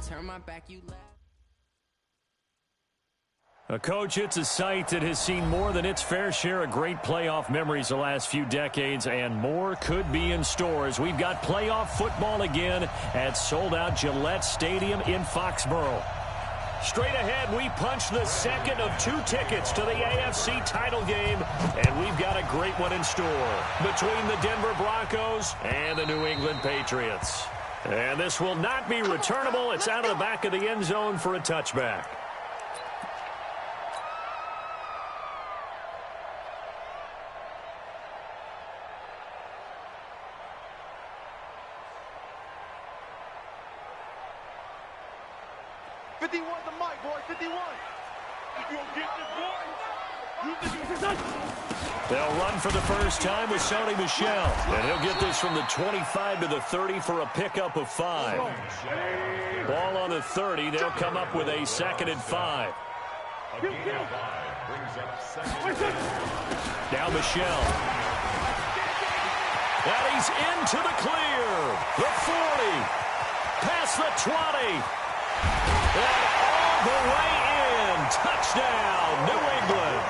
turn my back, you laugh. Coach, it's a site that has seen more than its fair share of great playoff memories the last few decades, and more could be in store as we've got playoff football again at sold-out Gillette Stadium in Foxborough. Straight ahead, we punch the second of 2 tickets to the AFC title game, and we've got a great one in store between the Denver Broncos and the New England Patriots. And this will not be returnable. It's out of the back of the end zone for a touchback. They'll run for the first time with Sony Michel. And he'll get this from the 25 to the 30 for a pickup of 5. Ball on the 30. They'll come up with a 2nd and 5. Now Michel. And he's into the clear. The 40. Past the 20. And all the way in. Touchdown, New England.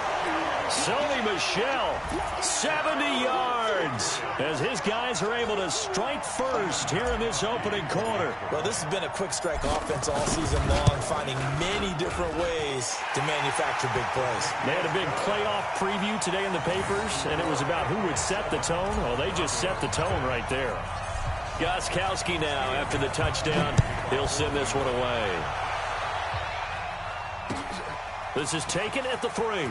Sony Michel, 70 yards, as his guys are able to strike first here in this opening quarter. Well, this has been a quick strike offense all season long, finding many different ways to manufacture big plays. They had a big playoff preview today in the papers, and it was about who would set the tone. Well, they just set the tone right there. Gostkowski now, after the touchdown, he'll send this one away. This is taken at the 3.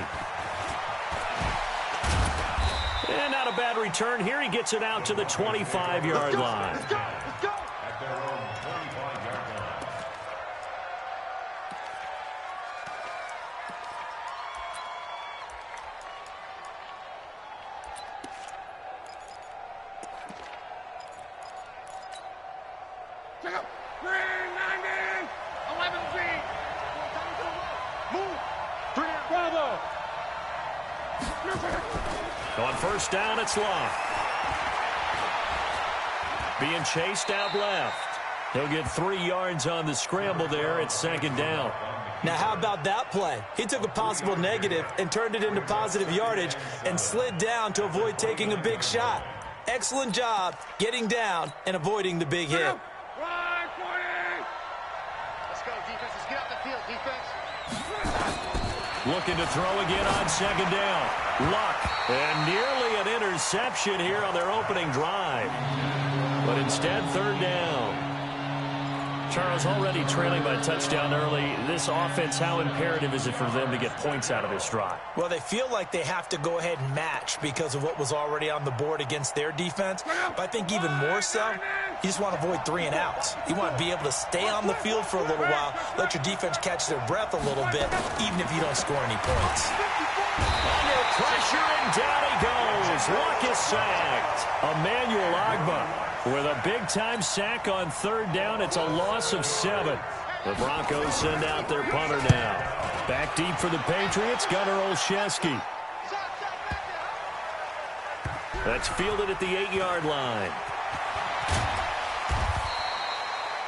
And not a bad return here. He gets it out to the 25-yard line. Let's go. Check out. 3, 9, 11 feet. Move. 3 down. Bravo. On first down, it's Locke. Being chased out left. He'll get 3 yards on the scramble there. It's 2nd down. Now, how about that play? He took a possible negative and turned it into positive yardage and slid down to avoid taking a big shot. Excellent job getting down and avoiding the big hit. Right, 40. Let's go, defense. Let's get out the field, defense. Looking to throw again on 2nd down. Luck. And nearly an interception here on their opening drive. But instead, 3rd down. Charles, already trailing by a touchdown early. This offense, how imperative is it for them to get points out of this drive? Well, they feel like they have to go ahead and match because of what was already on the board against their defense. But I think even more so, you just want to avoid 3 and outs. You want to be able to stay on the field for a little while, let your defense catch their breath a little bit, even if you don't score any points. Under pressure, and down he goes. Luck is sacked. Emmanuel Ogbah with a big-time sack on 3rd down. It's a loss of 7. The Broncos send out their punter now. Back deep for the Patriots, Gunnar Olszewski. That's fielded at the 8-yard line.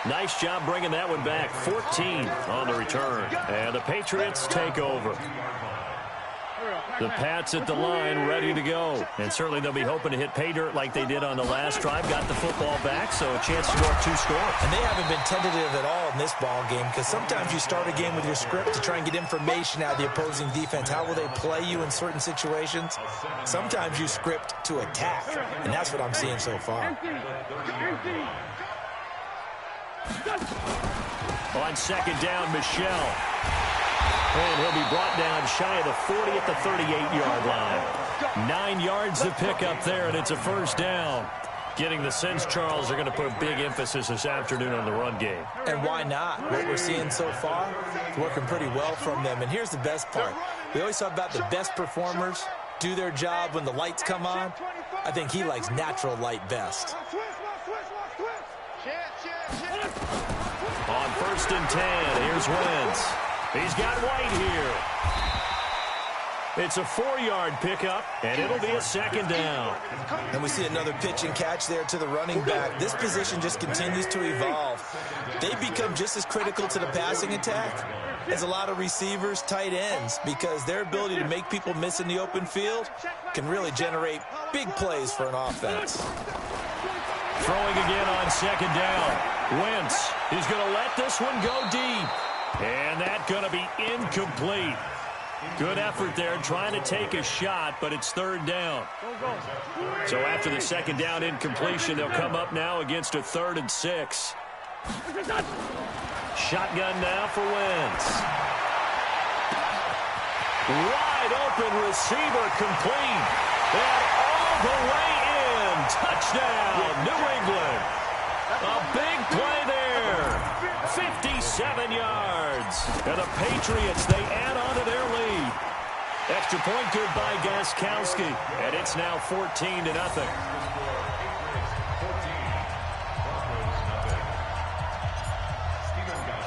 Nice job bringing that one back. 14 on the return. And the Patriots take over. The Pats at the line, ready to go. And certainly they'll be hoping to hit pay dirt like they did on the last drive. Got the football back, so a chance to go up 2 scores. And they haven't been tentative at all in this ball game because sometimes you start a game with your script to try and get information out of the opposing defense. How will they play you in certain situations? Sometimes you script to attack, and that's what I'm seeing so far. On 2nd down, Michel. And he'll be brought down shy of the 40 at the 38-yard line. 9 yards to pick up there, and it's a 1st down. Getting the sense, Charles, are going to put a big emphasis this afternoon on the run game. And why not? What we're seeing so far is working pretty well from them. And here's the best part. We always talk about the best performers do their job when the lights come on. I think he likes natural light best. On 1st and 10, here's Wentz. He's got White here. It's a 4-yard pickup, and it'll be a 2nd down. And we see another pitch and catch there to the running back. This position just continues to evolve. they become just as critical to the passing attack as a lot of receivers, tight ends, because their ability to make people miss in the open field can really generate big plays for an offense. Throwing again on second down. Wentz is going to let this one go deep. And that's going to be incomplete. Good effort there trying to take a shot, but it's third down. So after the second down incompletion, they'll come up now against a 3rd and 6. Shotgun now for Wentz. Wide open receiver complete. And all the way in. Touchdown, New England. A big play there. 57 yards. And the Patriots, they add on to their lead. Extra point good by Gostkowski. And it's now 14-0.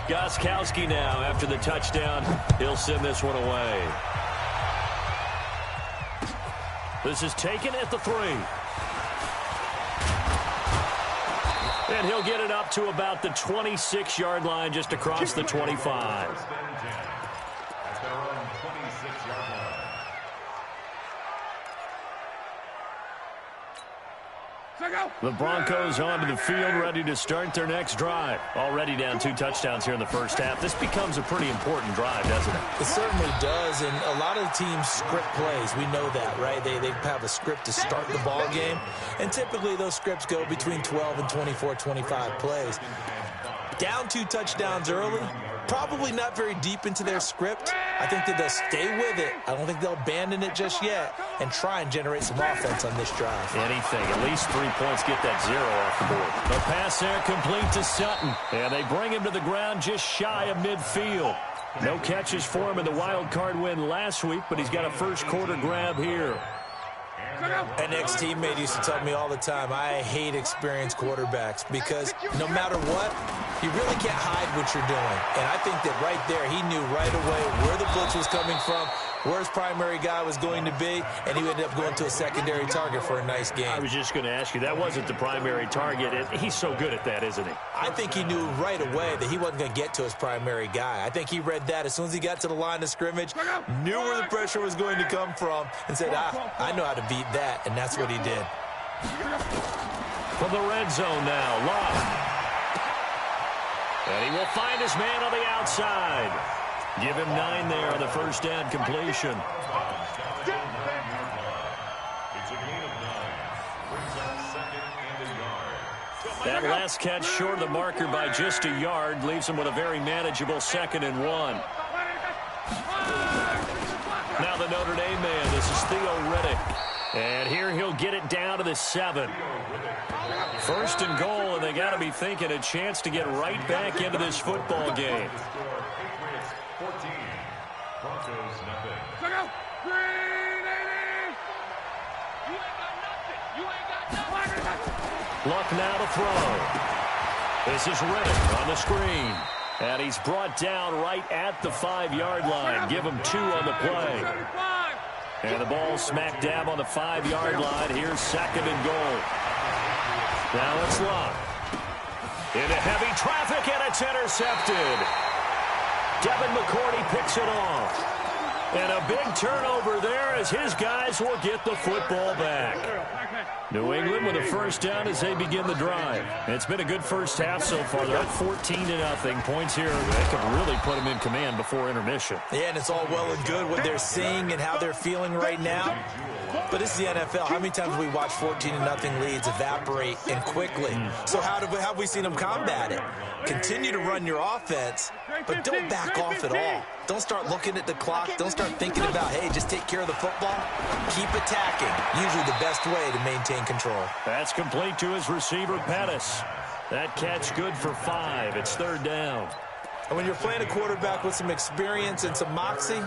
Gostkowski now, after the touchdown, he'll send this one away. This is taken at the 3. And he'll get it up to about the 26-yard line, just across the 25. The Broncos onto the field, ready to start their next drive. Already down 2 touchdowns here in the first half. This becomes a pretty important drive, doesn't it? It certainly does, and a lot of the teams script plays. We know that, right? They have a script to start the ball game, and typically those scripts go between 12 and 24, 25 plays. Down 2 touchdowns early, probably not very deep into their script. I think that they'll stay with it. I don't think they'll abandon it just yet and try and generate some offense on this drive. Anything. At least 3 points, get that 0 off the board. The pass there complete to Sutton. And they bring him to the ground just shy of midfield. No catches for him in the wild card win last week, but he's got a first quarter grab here. An ex-teammate used to tell me all the time, I hate experienced quarterbacks because no matter what, you really can't hide what you're doing. And I think that right there, he knew right away where the blitz was coming from, where his primary guy was going to be, and he ended up going to a secondary target for a nice game. I was just going to ask you, that wasn't the primary target. He's so good at that, isn't he? I think he knew right away that he wasn't going to get to his primary guy. I think he read that as soon as he got to the line of scrimmage, knew where the pressure was going to come from, and said, I know how to beat that, and that's what he did. From the red zone now, Love. And he will find his man on the outside. Give him 9 there on the first down completion. That last catch short of the marker by just a yard leaves him with a very manageable 2nd and 1. Now the Notre Dame man, this is Theo Riddick. And here he'll get it down to the 7. First and goal, and they got to be thinking a chance to get right back into this football game. Luck now to throw. This is Riddick on the screen. And he's brought down right at the 5-yard line. Give him 2 on the play. And the ball smack dab on the 5-yard line. Here's 2nd and goal. Now it's Luck. Into heavy traffic, and it's intercepted. Devin McCourty picks it off. And a big turnover there as his guys will get the football back. New England with a first down as they begin the drive. It's been a good first half so far. They're up 14-0. Points here. They could really put them in command before intermission. Yeah, and it's all well and good what they're seeing and how they're feeling right now. But this is the NFL. How many times have we watched 14-0 leads evaporate and quickly? So how have we seen them combat it? Continue to run your offense, but don't back off at all. Don't start looking at the clock. Don't start thinking about, hey, just take care of the football. Keep attacking. Usually the best way to maintain control. That's complete to his receiver, Pettis. That catch good for 5. It's 3rd down. And when you're playing a quarterback with some experience and some moxie,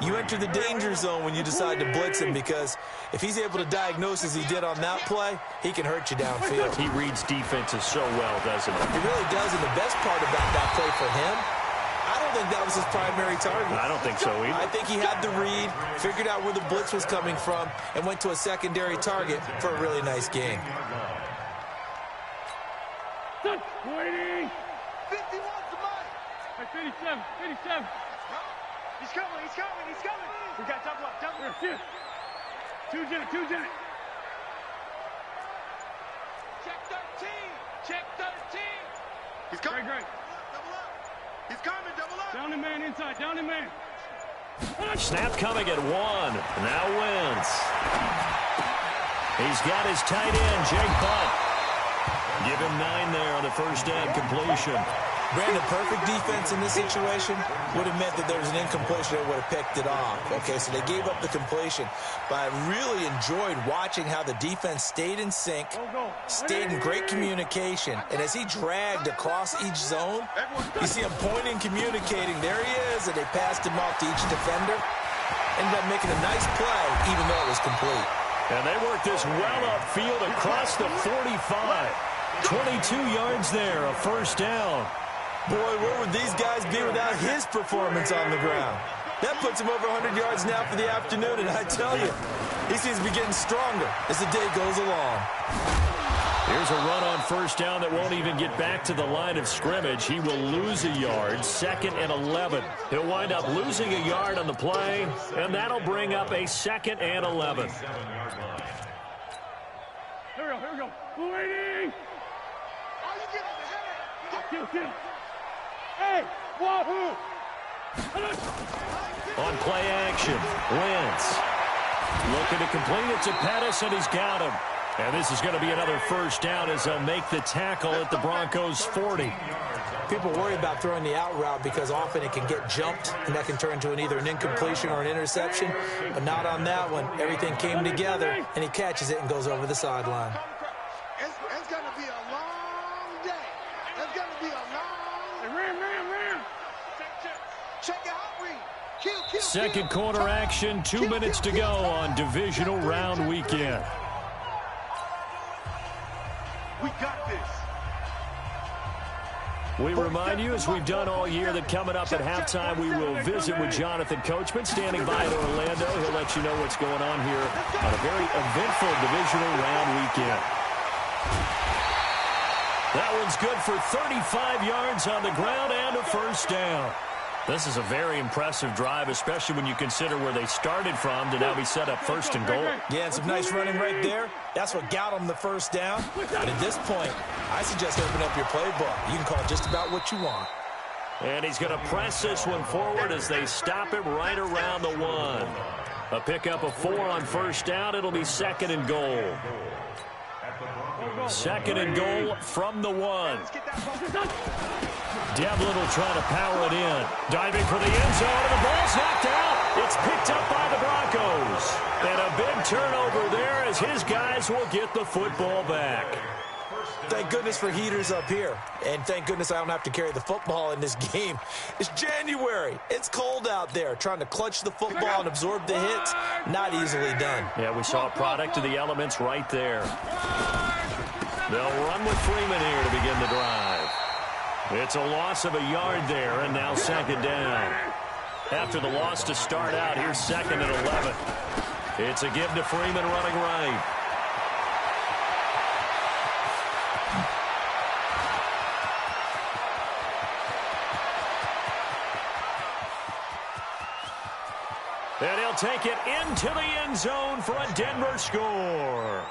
you enter the danger zone when you decide to blitz him, because if he's able to diagnose as he did on that play, he can hurt you downfield. He reads defenses so well, doesn't he? He really does, and the best part about that play for him, I don't think that was his primary target. I don't think so either. I think he had the read, figured out where the blitz was coming from, and went to a secondary target for a really nice game. 50 wants the money. Hey, 57, 57. He's coming, he's coming, he's coming. We got double up, double up. Here, two jet. Check 13, check 13. He's coming. Great. Double up. He's coming, double up. Down the man inside, down the man. Snap coming at 1. Now Wentz. He's got his tight end, Jake Butt. Give him 9 there on the first down completion. Brandon, perfect defense in this situation would have meant that there was an incompletion that would have picked it off. Okay, so they gave up the completion. But I really enjoyed watching how the defense stayed in sync, stayed in great communication. And as he dragged across each zone, you see him pointing, communicating. There he is, and they passed him off to each defender. Ended up making a nice play, even though it was complete. And they worked this well upfield across the 45. 22 yards there, a first down. Boy, where would these guys be without his performance on the ground? That puts him over 100 yards now for the afternoon, and I tell you, he seems to be getting stronger as the day goes along. Here's a run on first down that won't even get back to the line of scrimmage. He will lose a yard, 2nd and 11. He'll wind up losing a yard on the play, and that'll bring up a 2nd and 11. Here we go. Waiting. All you get is a header. Kill. Hey, wahoo. On play action, Wentz. Looking to complete it to Pettis, and he's got him. And this is going to be another first down as they'll make the tackle at the Broncos' 40. People worry about throwing the out route because often it can get jumped, and that can turn into either an incompletion or an interception. But not on that one. Everything came together, and he catches it and goes over the sideline. It's going to be a long day. It's going to be a long... Ram. Check out, Reed. Kill. Second quarter action, 2 minutes to go on divisional round weekend. We got this. We remind you, as we've done all year, that coming up at halftime, we will visit with Jonathan Coachman, standing by in Orlando. He'll let you know what's going on here on a very eventful divisional round weekend. That one's good for 35 yards on the ground and a first down. This is a very impressive drive, especially when you consider where they started from to now be set up 1st and goal. Yeah, and some nice running right there. That's what got them the first down. And at this point, I suggest open up your playbook. You can call just about what you want. And he's going to press this one forward as they stop him right around the 1. A pickup of 4 on first down. It'll be 2nd and goal. 2nd and goal from the 1. Devlin will try to power it in. Diving for the end zone, and the ball's knocked out. It's picked up by the Broncos. And a big turnover there as his guys will get the football back. Thank goodness for heaters up here. And thank goodness I don't have to carry the football in this game. It's January. It's cold out there. Trying to clutch the football and absorb the hits, not easily done. Yeah, we saw a product of the elements right there. They'll run with Freeman here to begin the drive. It's a loss of a yard there, and now 2nd down. After the loss to start out, here's 2nd and 11. It's a give to Freeman running right. And he'll take it into the end zone for a Denver score.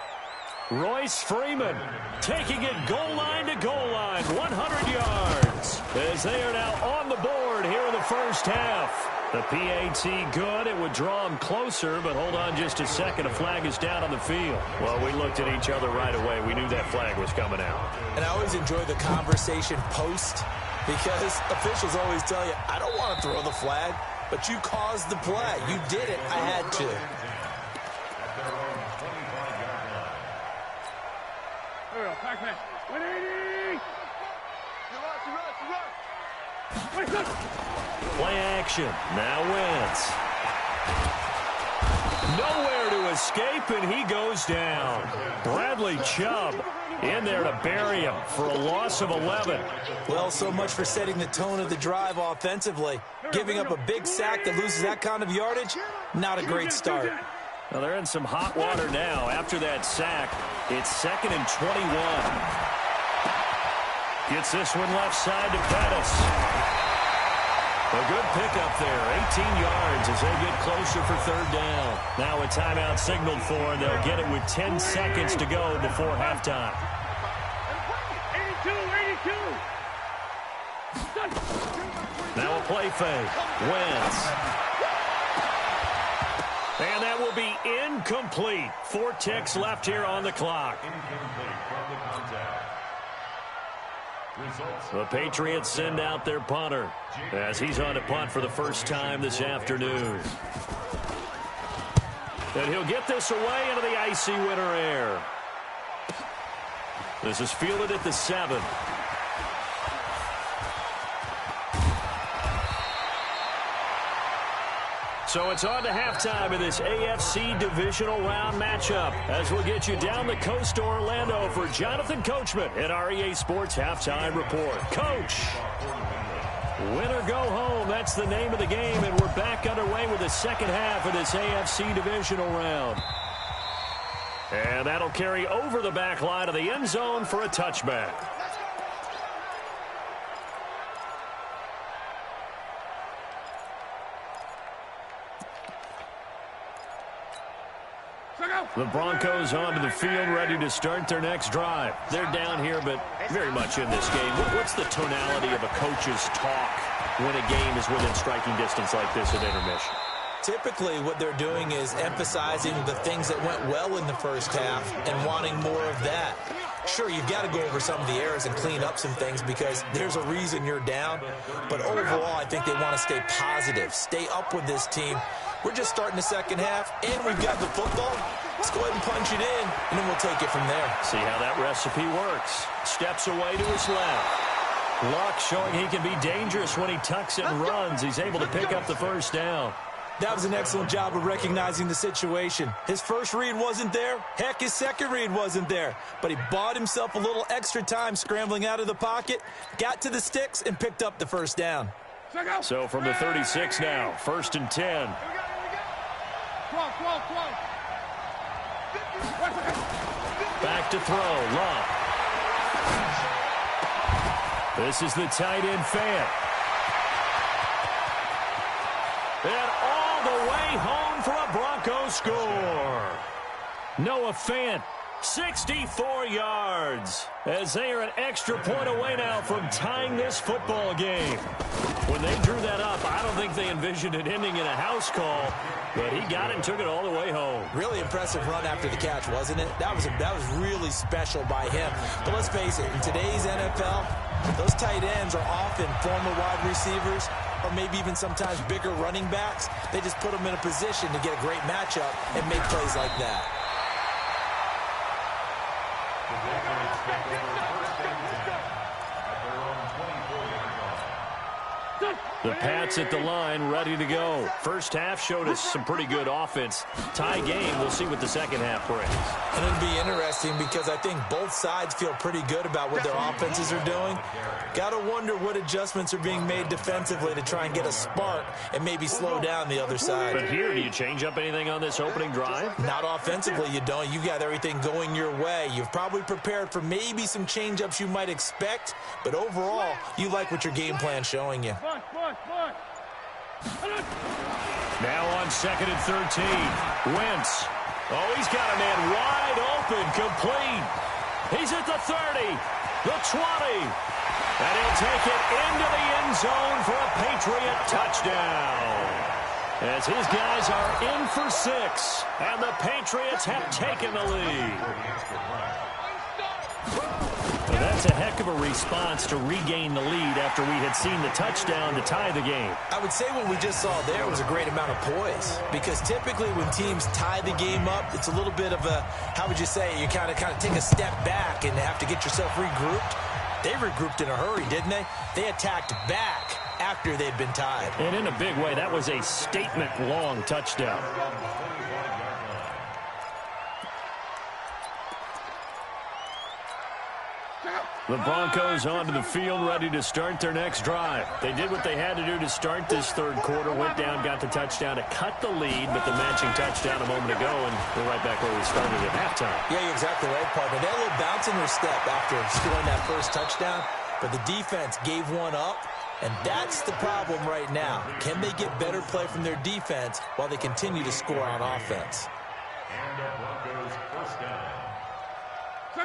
Royce Freeman taking it goal line to goal line, 100 yards, as they are now on the board here in the first half. The PAT good. It would draw them closer, but hold on just a second. A flag is down on the field. Well, we looked at each other right away. We knew that flag was coming out. And I always enjoy the conversation post because officials always tell you, I don't want to throw the flag, but you caused the play. You did it. I had to. Pac-Man. 180. Play action. Now Wentz. Nowhere to escape, and he goes down. Bradley Chubb in there to bury him for a loss of 11. Well, so much for setting the tone of the drive offensively. Giving up a big sack that loses that kind of yardage, not a great start. Well, they're in some hot water now. After that sack, it's 2nd and 21. Gets this one left side to Pettis. A good pickup there, 18 yards as they get closer for third down. Now a timeout signaled for, and they'll get it with 10 seconds to go before halftime. 82. Now a play fake. Wentz. And that will be incomplete. 4 ticks left here on the clock. The Patriots send out their punter as he's on to punt for the first time this afternoon. And he'll get this away into the icy winter air. This is fielded at the 7. So it's on to halftime of this AFC divisional round matchup as we'll get you down the coast to Orlando for Jonathan Coachman at our EA Sports Halftime Report. Coach, win or go home, that's the name of the game, and we're back underway with the second half of this AFC divisional round. And that'll carry over the back line of the end zone for a touchback. The Broncos onto the field, ready to start their next drive. They're down here, but very much in this game. What's the tonality of a coach's talk when a game is within striking distance like this at intermission? Typically, what they're doing is emphasizing the things that went well in the first half and wanting more of that. Sure, you've got to go over some of the errors and clean up some things because there's a reason you're down. But overall, I think they want to stay positive, stay up with this team. We're just starting the second half, and we've got the football. Let's go ahead and punch it in, and then we'll take it from there. See how that recipe works. Steps away to his left. Luck showing he can be dangerous when he tucks it and runs. He's able to pick up the first down. That was an excellent job of recognizing the situation. His first read wasn't there. Heck, his second read wasn't there. But he bought himself a little extra time scrambling out of the pocket, got to the sticks, and picked up the first down. So from the 36 now, 1st and 10. Back to throw, Luck. This is the tight end Fant. And all the way home for a Broncos score. Noah Fant, 64 yards. As they are an extra point away now from tying this football game. When they drew that up, I don't think they envisioned it ending in a house call, but he got it and took it all the way home. Really impressive run after the catch, wasn't it? That was really special by him. But let's face it, in today's NFL, those tight ends are often former wide receivers or maybe even sometimes bigger running backs. They just put them in a position to get a great matchup and make plays like that. The Pats at the line, ready to go. First half showed us some pretty good offense. Tie game, we'll see what the second half brings. And it'll be interesting because I think both sides feel pretty good about what their offenses are doing. Got to wonder what adjustments are being made defensively to try and get a spark and maybe slow down the other side. But here, do you change up anything on this opening drive? Not offensively, you don't. You got everything going your way. You've probably prepared for maybe some change-ups you might expect, but overall, you like what your game plan's showing you. Now on 2nd and 13. Wentz. Oh, he's got a man wide open, complete. He's at the 30, the 20. And he'll take it into the end zone for a Patriot touchdown. As his guys are in for 6, and the Patriots have taken the lead. Well, that's a heck of a response to regain the lead after we had seen the touchdown to tie the game. I would say what we just saw there was a great amount of poise, because typically when teams tie the game up, it's a little bit of a, how would you say, you kind of take a step back and have to get yourself regrouped. They regrouped in a hurry, didn't they? They attacked back after they'd been tied. And in a big way, that was a statement-long touchdown. The Broncos onto the field, ready to start their next drive. They did what they had to do to start this third quarter, went down, got the touchdown to cut the lead, but the matching touchdown a moment ago, and we're right back where we started at halftime. Yeah, you're exactly right, partner. They had a little bounce in their step after scoring that first touchdown. but the defense gave one up, and that's the problem right now. Can they get better play from their defense while they continue to score on offense?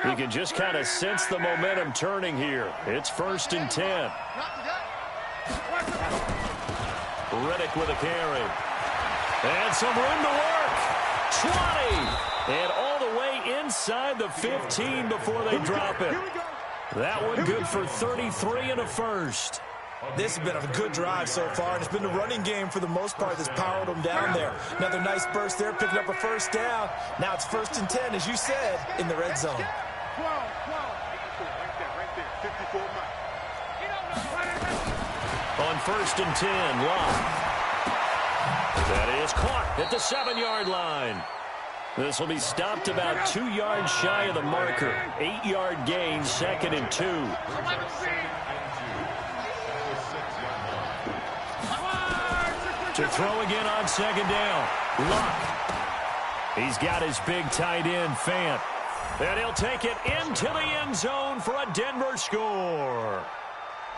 You can just kind of sense the momentum turning here. It's 1st and 10. Riddick with a carry. And some room to work. 20. And all the way inside the 15 before they drop it. That one good for 33 and a first. This has been a good drive so far, and it's been the running game for the most part that's powered them down there. Another nice burst there, picking up a first down. Now it's 1st and 10, as you said, in the red zone. 12. Right there. 54 miles. On 1st and 10, Locke. That is caught at the 7-yard line. This will be stopped about 2 yards shy of the marker. 8-yard gain, 2nd and 2. To throw again on 2nd down. Locke. He's got his big tight end, Fant. And he'll take it into the end zone for a Denver score.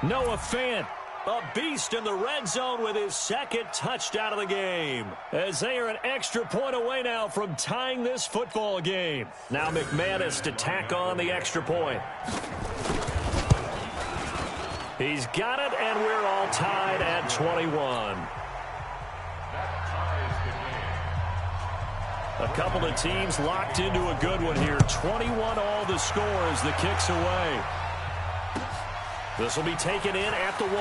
Noah Fant, a beast in the red zone with his 2nd touchdown of the game. As they are an extra point away now from tying this football game. Now McManus to tack on the extra point. He's got it, and we're all tied at 21. A couple of teams locked into a good one here. 21 all the score as the kick's away. This will be taken in at the 1.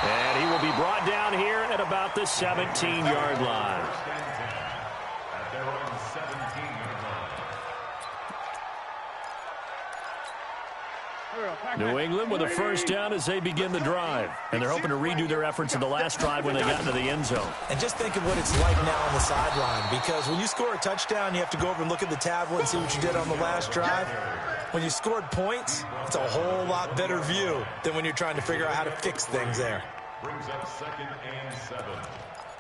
And he will be brought down here at about the 17-yard line. New England with a first down as they begin the drive. And they're hoping to redo their efforts in the last drive when they got into the end zone. And just think of what it's like now on the sideline, because when you score a touchdown, you have to go over and look at the tablet and see what you did on the last drive. When you scored points, it's a whole lot better view than when you're trying to figure out how to fix things there. Brings up 2nd and 7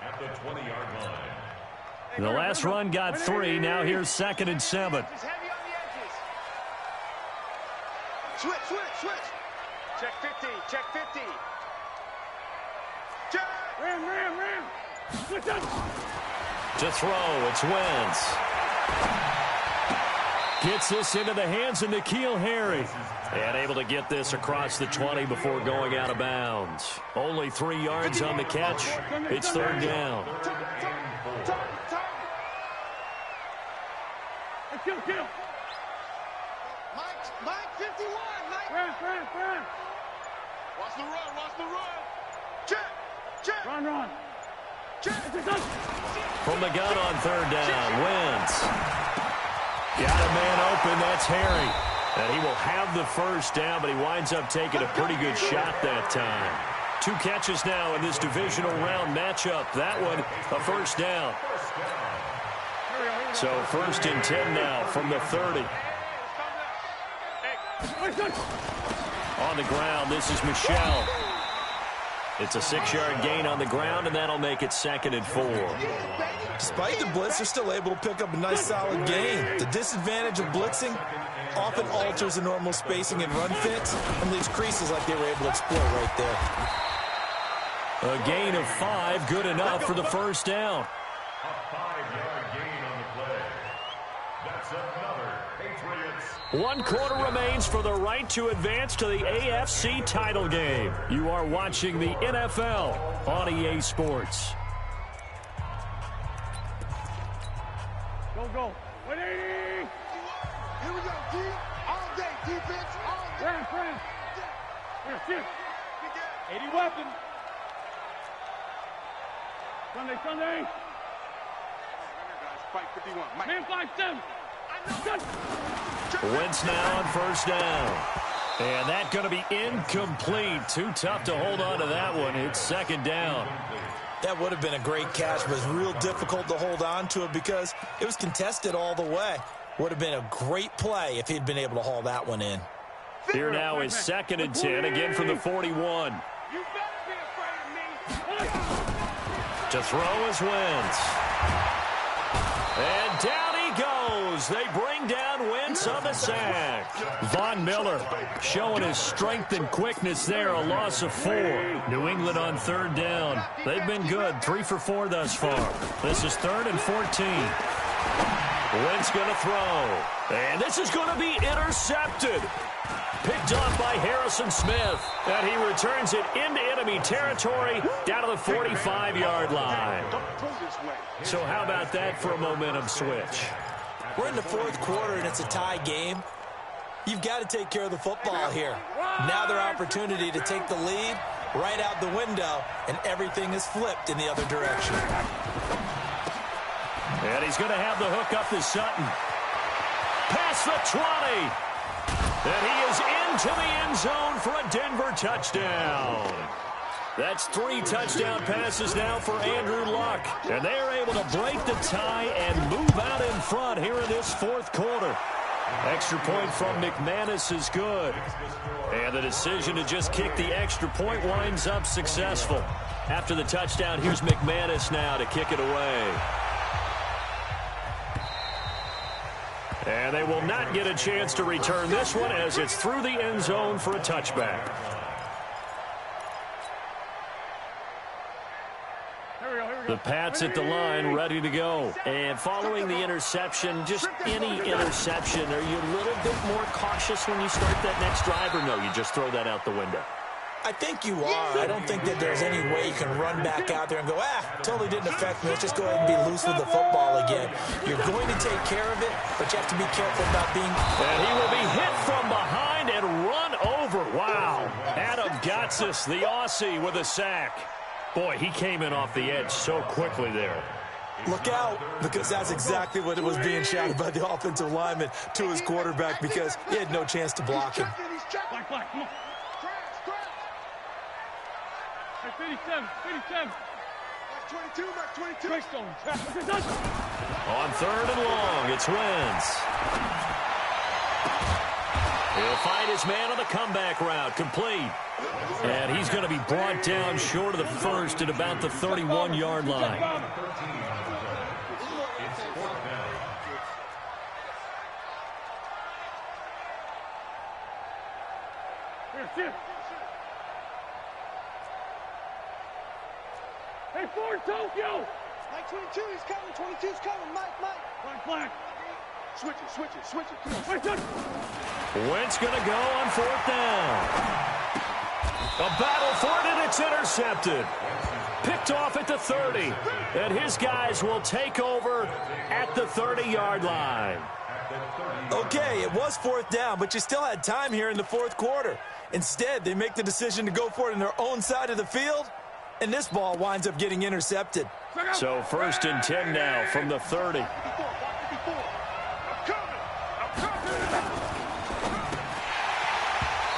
at the 20-yard line. The last run got 3. Now here's 2nd and 7. Switch. Check 50. Check. Ram. Switch up. To throw, it's Wentz. Gets this into the hands of N'Keal Harry. And able to get this across the 20 before going out of bounds. Only 3 yards on the catch. It's 3rd down. Kill. Mike 51. Run. Watch the run. Check. Run. Check. From the gun on 3rd down, Wentz. Got a man open, that's Harry. And he will have the first down, but he winds up taking a pretty good shot that time. 2 catches now in this divisional round matchup. That one, a first down. So 1st and 10 now from the 30. On the ground, this is Michel. It's a 6-yard gain on the ground, and that'll make it 2nd and 4. Despite the blitz, they're still able to pick up a nice solid gain. The disadvantage of blitzing often alters the normal spacing and run fits and leaves creases like they were able to exploit right there. A gain of 5, good enough for the first down. A 5-yard gain on the play. That's another Patriots. 1 quarter remains for the right to advance to the AFC title game. You are watching the NFL on EA Sports. Go. 180. Here we go, D. All day, defense, all day. Friend. Here, 80 weapon. Sunday. Fight 51. Man, 5-7. Wentz now on first down. And that's going to be incomplete. Too tough to hold on to that one. It's 2nd down. That would have been a great catch, but it's real difficult to hold on to it because it was contested all the way. Would have been a great play if he'd been able to haul that one in. Here now is 2nd and 10, again from the 41. You better be afraid of me. To throw is Wentz. And down he goes goes. They bring down Wentz on the sack. Von Miller showing his strength and quickness there. A loss of 4. New England on 3rd down. They've been good. 3 for 4 thus far. This is 3rd and 14. Wentz going to throw. And this is going to be intercepted. Picked off by Harrison Smith. And he returns it into enemy territory down to the 45-yard line. So how about that for a momentum switch? We're in the 4th quarter, and it's a tie game. You've got to take care of the football here. Now their opportunity to take the lead right out the window, and everything is flipped in the other direction. And he's going to have the hook up to Sutton. Past the 20. And he is into the end zone for a Denver touchdown. That's 3 touchdown passes now for Andrew Luck. And they are able to break the tie and move out in front here in this 4th quarter. Extra point from McManus is good. And the decision to just kick the extra point winds up successful. After the touchdown, here's McManus now to kick it away. And they will not get a chance to return this one as it's through the end zone for a touchback. The Pats at the line, ready to go. And following the interception, just any interception, are you a little bit more cautious when you start that next drive, or no, you just throw that out the window? I think you are. I don't think that there's any way you can run back out there and go, totally didn't affect me. Let's just go ahead and be loose with the football again. You're going to take care of it, but you have to be careful about being... And he will be hit from behind and run over. Wow. Adam Gotsis, the Aussie, with a sack. Boy, he came in off the edge so quickly there. Look out, because that's exactly what it was being shouted by the offensive lineman to his quarterback, because he had no chance to block him. Black, come on. 57. 22. On 3rd and long, it's Wentz. He'll find his man on the comeback route, complete. And he's going to be brought down short of the first at about the 31-yard line. Hey, Ford, Tokyo! Mike 22, he's coming. 22's coming. Mike. Black. Switch it. Come on. Wentz going to go on 4th down. A battle for it, and it's intercepted. Picked off at the 30. And his guys will take over at the 30-yard line. Okay, it was 4th down, but you still had time here in the 4th quarter. Instead, they make the decision to go for it on their own side of the field, and this ball winds up getting intercepted. So 1st and 10 now from the 30.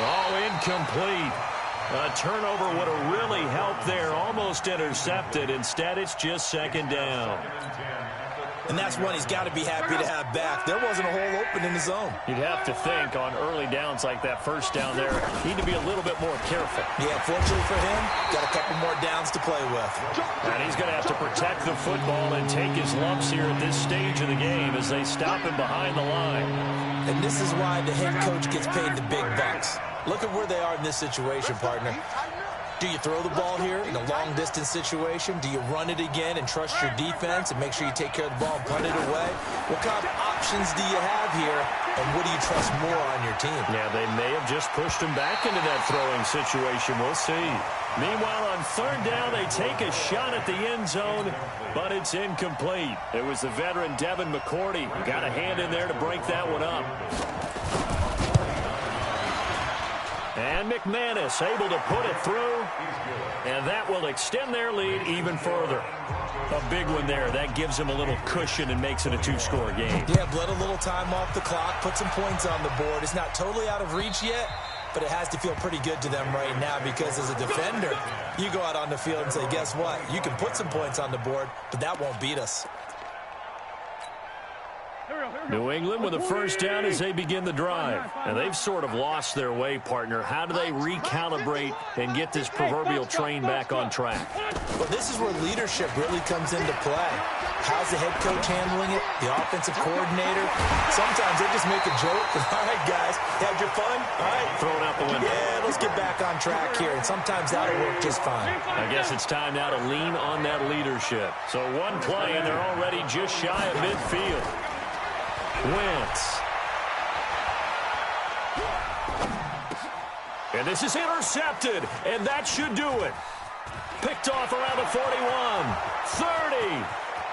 Oh, incomplete. A turnover would have really helped there. Almost intercepted. Instead, it's just 2nd down. And that's one he's got to be happy to have back. There wasn't a hole open in the zone. You'd have to think on early downs like that 1st down there, need to be a little bit more careful. Yeah, fortunately for him, got a couple more downs to play with. And he's going to have to protect the football and take his lumps here at this stage of the game as they stop him behind the line. And this is why the head coach gets paid the big bucks. Look at where they are in this situation, partner. Do you throw the ball here in a long-distance situation? Do you run it again and trust your defense and make sure you take care of the ball and punt it away? What kind of options do you have here, and what do you trust more on your team? Yeah, they may have just pushed him back into that throwing situation. We'll see. Meanwhile, on 3rd down, they take a shot at the end zone, but it's incomplete. It was the veteran Devin McCourty who got a hand in there to break that one up. And McManus able to put it through, and that will extend their lead even further. A big one there. That gives them a little cushion and makes it a 2-score game. Yeah, bled a little time off the clock, put some points on the board. It's not totally out of reach yet, but it has to feel pretty good to them right now because as a defender, you go out on the field and say, guess what? You can put some points on the board, but that won't beat us. New England with a 1st down as they begin the drive. And they've sort of lost their way, partner. How do they recalibrate and get this proverbial train back on track? Well, this is where leadership really comes into play. How's the head coach handling it? The offensive coordinator? Sometimes they just make a joke. All right, guys, had your fun? All right. Throw it out the window. Yeah, let's get back on track here, and sometimes that'll work just fine. I guess it's time now to lean on that leadership. So one play, and they're already just shy of midfield. Wentz. And this is intercepted, and that should do it. Picked off around the 41, 30,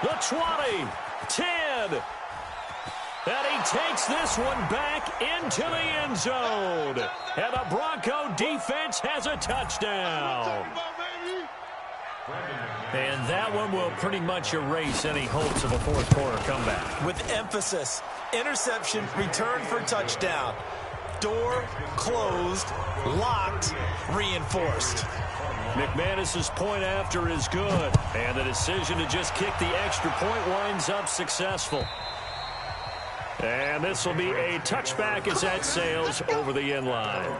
the 20, 10. And he takes this one back into the end zone. And the Bronco defense has a touchdown. And that one will pretty much erase any hopes of a fourth-quarter comeback. With emphasis, interception, return for touchdown. Door closed, locked, reinforced. McManus's point after is good. And the decision to just kick the extra point winds up successful. And this will be a touchback as that sails over the end line.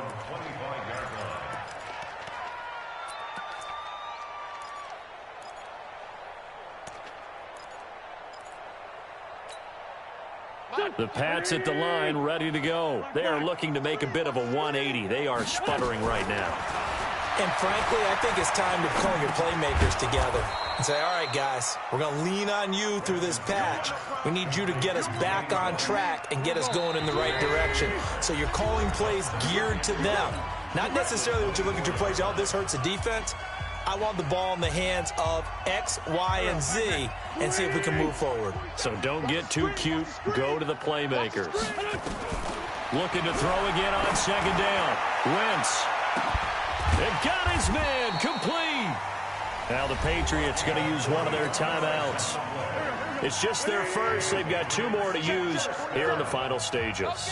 The Pats at the line, ready to go. They are looking to make a bit of a 180. They are sputtering right now. And frankly, I think it's time to call your playmakers together and say, all right, guys, we're going to lean on you through this patch. We need you to get us back on track and get us going in the right direction. So you're calling plays geared to them. Not necessarily that you look at your plays, oh, this hurts the defense. I want the ball in the hands of X, Y, and Z and see if we can move forward. So don't get too cute. Go to the playmakers. Looking to throw again on second down. Wentz. They've got his man complete. Now the Patriots going to use one of their timeouts. It's just their first. They've got two more to use here in the final stages.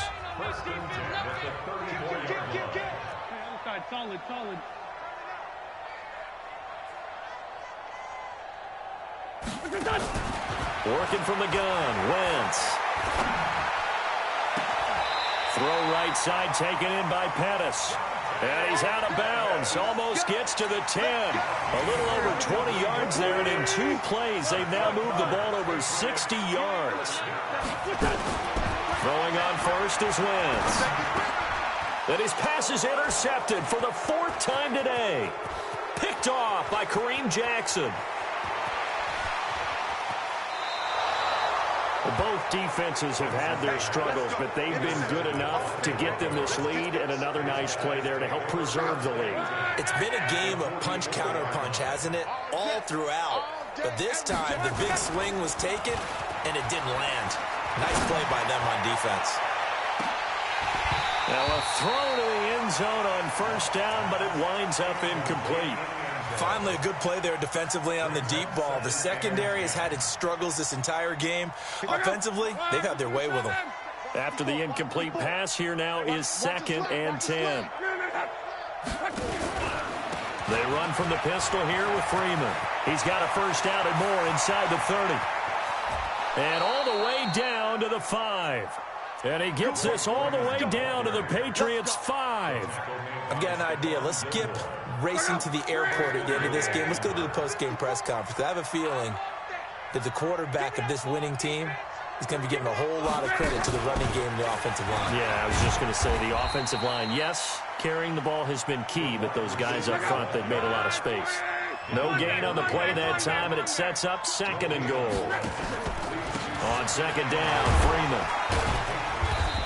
Solid. Working from the gun, Wentz. Throw right side taken in by Pettis. And he's out of bounds. Almost gets to the 10. A little over 20 yards there. And in 2 plays, they've now moved the ball over 60 yards. Throwing on first is Wentz. And his pass is intercepted for the 4th time today. Picked off by Kareem Jackson. Both defenses have had their struggles, but they've been good enough to get them this lead, and another nice play there to help preserve the lead. It's been a game of punch-counter-punch, hasn't it? All throughout. But this time, the big swing was taken, and it didn't land. Nice play by them on defense. Now a throw to the end zone on first down, but it winds up incomplete. Finally, a good play there defensively on the deep ball. The secondary has had its struggles this entire game. Offensively, they've had their way with them. After the incomplete pass, here now is 2nd and 10. They run from the pistol here with Freeman. He's got a first down and more inside the 30. And all the way down to the 5. And he gets this all the way down to the Patriots' 5. I've got an idea. Let's skip racing to the airport at the end of this game. Let's go to the post-game press conference. I have a feeling that the quarterback of this winning team is going to be giving a whole lot of credit to the running game and the offensive line. Yeah, I was just going to say the offensive line, yes, carrying the ball has been key, but those guys up front, they've made a lot of space. No gain on the play that time, and it sets up 2nd and goal. On 2nd down, Freeman.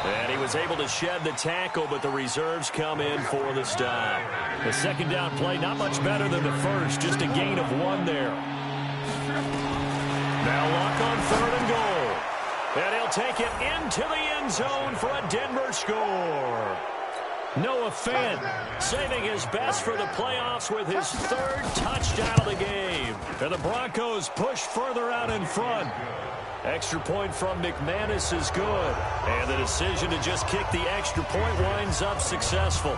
And he was able to shed the tackle, but the reserves come in for the stop. The 2nd down play, not much better than the first, just a gain of 1 there. Now Luck on 3rd and goal. And he'll take it into the end zone for a Denver score. Noah Fant saving his best for the playoffs with his 3rd touchdown of the game. And the Broncos push further out in front. Extra point from McManus is good. And the decision to just kick the extra point winds up successful.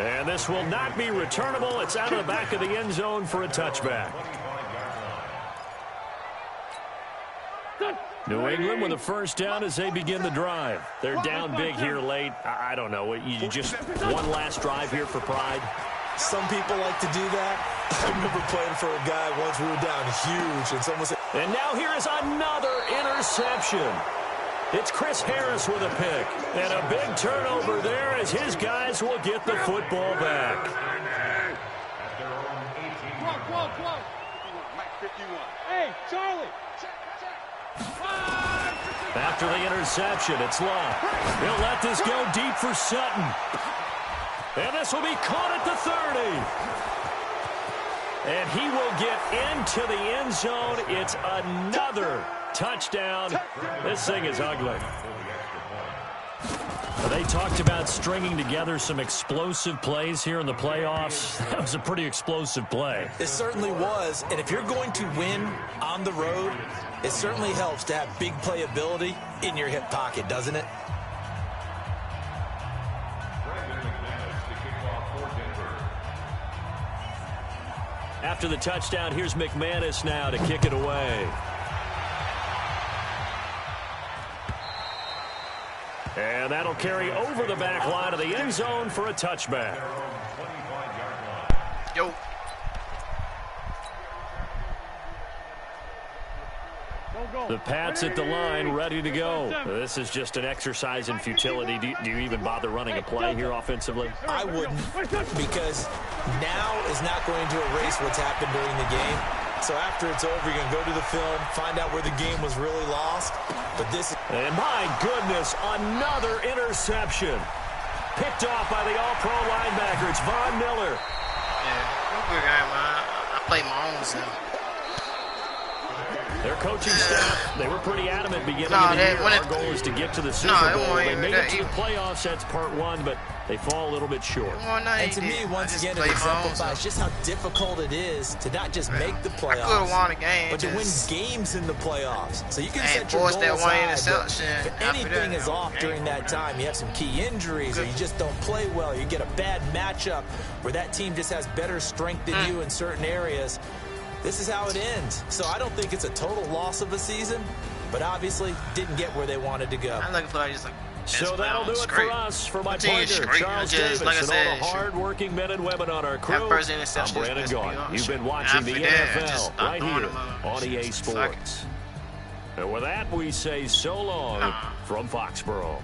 And this will not be returnable. It's out of the back of the end zone for a touchback. New England with a first down as they begin the drive. They're down big here late. I don't know. You just one last drive here for pride. Some people like to do that. I remember playing for a guy once we were down huge, and someone said... And now here is another interception. It's Chris Harris with a pick. And a big turnover there as his guys will get the football back. Hey, Charlie. After the interception, it's Love. He'll let this go deep for Sutton. And this will be caught at the 30. And he will get into the end zone. It's another touchdown. This thing is ugly. They talked about stringing together some explosive plays here in the playoffs. That was a pretty explosive play. It certainly was. And if you're going to win on the road, it certainly helps to have big playability in your hip pocket, doesn't it? After the touchdown, here's McManus now to kick it away. And that'll carry over the back line of the end zone for a touchback. Yo. The Pats at the line, ready to go. This is just an exercise in futility. Do you even bother running a play here offensively? I wouldn't, because now is not going to erase what's happened during the game. So after it's over, you're going to go to the film, find out where the game was really lost. But this... And my goodness, another interception. Picked off by the all-pro linebacker. It's Von Miller. Yeah, I'm a good guy, man. I play my own self. Their coaching staff, they were pretty adamant beginning of the year. Our goal is to get to the Super Bowl. They made it to the playoffs. That's part one, but they fall a little bit short. And to me, once again, it exemplifies just how difficult it is to not just make the playoffs, I could have won a game, but to win games in the playoffs. So you can set your goals high, but if anything is off during that time, you have some key injuries, or you just don't play well, you get a bad matchup where that team just has better strength than you in certain areas. This is how it ends. So I don't think it's a total loss of a season, but obviously didn't get where they wanted to go. I'm looking for just like... So that'll do it for us. For my partner, Charles Davis, and all the hard-working men and women on our crew, I'm Brandon Gaudin. You've been watching the NFL right here on EA Sports. And with that, we say so long from Foxborough.